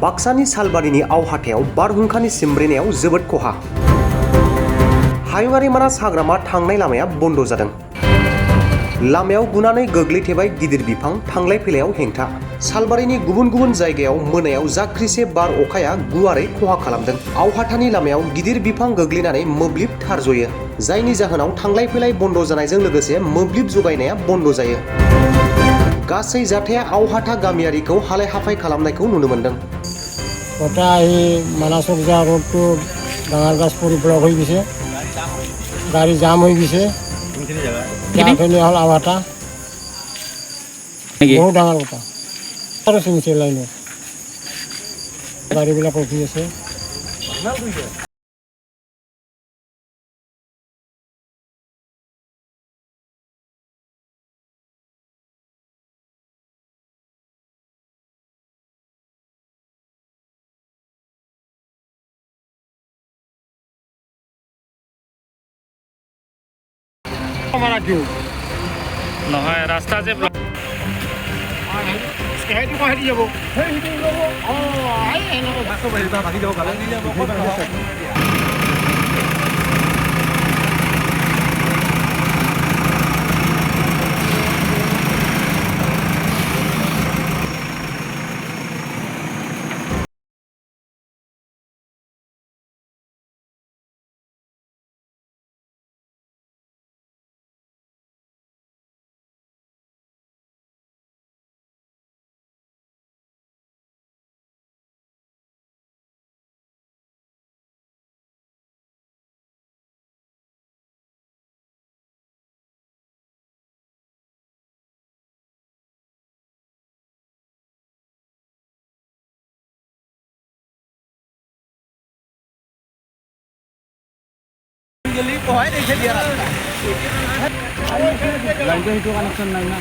बाक्सानि सालबारिनि आवहाथायाव बारहुंखानि सिमब्रेनायाव जोबोद खहा। हायुङारि मानास हाग्रामा थांनाय लामाया बन्द जादों। लामायाव गुनानै गोग्लैथेबाय गिदिर बिफां, थांलाय फैलायाव हेंथा। सालबारिनि गुबुन गुबुन जायगायाव मोनायाव जाख्रिसे बार अखाया गुवारै खहा खालामदों। आवहाथानि लामायाव गिदिर बिफां गोग्लैनानै मोब्लिब तार जयो, जायनि जाहोनाव थांलाय फैलाय बन्द जानायजों लोगोसे मोब्लिब जगायनाया बन्द जायो। गासै जाथाया आवहाथा गामियारिखौ हालाय हाफाय खालामनायखौ नुनो मोन्दों। गटा मानासक जा रोडটো ডাঙৰ গাছ পৰি ব্লক হৈ গৈছে, গাড়ী জাম হৈ গৈছে। যাখিনি হ'ল আৱাটা বহুত ডাঙৰ কথা আৰু চিঙিছে লাইনত গাড়ীবিলাক ৰখি আছে। নহয় ৰাস্তা যে লাইনটো কানেকশ্যন নাই না।